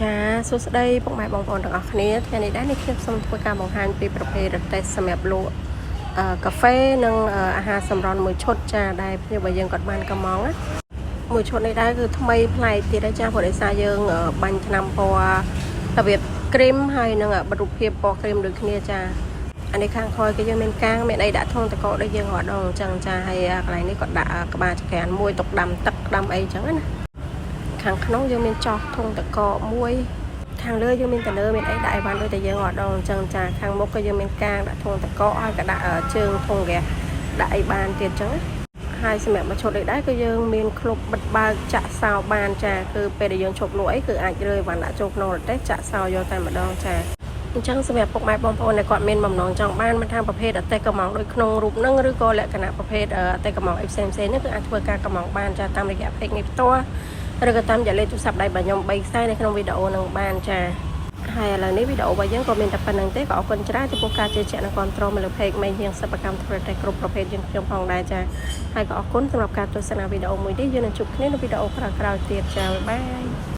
ចាសួស្តីពុកម៉ែបងប្អូនទាំងអស់គ្នាថ្ងៃនេះដែរនេះខ្ញុំសូមធ្វើការបង្ហាញពីប្រភេទរទេះសម្រាប់លក់កាហ្វេនិងអាហារសម្រន់មួយឈុតចាដែលភ្ញៀវរបស់យើងគាត់បានកំងណាមួយឈុតនេះដែរគឺថ្មីប្លែកទៀតដែរចាព្រោះដោយសារយើងបាញ់ថ្នាំពណ៌របៀបគ្រីមហើយនឹងបិទរូបភាពពណ៌គ្រីមដូចគ្នាចាអានេះខាងក្រោយគឺយើងមានកាំងមានអីដាក់ធុងតកកដូចយើងរត់ដងអញ្ចឹងចាហើយកន្លែងនេះគាត់ដាក់ក្បាលចក្រានមួយទុកដាំទឹកដាំអីអញ្ចឹងណាខាងក្នុងយើងមានចោះធុងតកកមួយខាងលើយើងមានតលើមានអីដាក់អីបានដូចតែយើងអត់ដងអញ្ចឹងចាខាងមុខក៏យើងមានកាងដាក់ធុងតកកហើយក៏ដាក់ជើងធុងហ្គាសដាក់អីបានទៀតអញ្ចឹងហើយសម្រាប់មួយឈុតនេះដែរគឺយើងមានក្លុបបិទបើកចាក់សោបានចាគឺពេលដែលយើងឈប់លក់អីគឺអាចរើបានដាក់ចូលក្នុងរទេះចាក់សោយកតែម្ដងចាអញ្ចឹងសម្រាប់ពុកម៉ែបងប្អូនដែលគាត់មានបំណងចង់បានមិនថាប្រភេទអតេកំងដូចក្នុងរូបហ្នឹងឬក៏លក្ខណៈប្រភេទអតេកំងអីផ្សេងៗនេះគឺអាចធ្វើការកំងបានចាតាមរយៈ page នេះផ្ទាល់ឬក៏តាមរយៈលេខទូរស័ព្ទដៃរបស់ខ្ញុំ3ខ្សែនៅក្នុងវីដេអូនឹងបានចាហើយឥឡូវនេះវីដេអូរបស់យើងក៏មានតែប៉ុណ្្នឹងទេក៏អរគុណច្រើនចំពោះការជឿជាក់និងគាំទ្រមកលើ page មេរៀនសិប្បកម្មធ្វើតែគ្រប់ប្រភេទយើងខ្ញុំផងដែរចាហើយក៏អរគុណសម្រាប់ការទស្សនាវីដេអូមួយនេះយើងនឹងជួបគ្នានៅវីដេអូក្រោយៗទៀតចាបាយ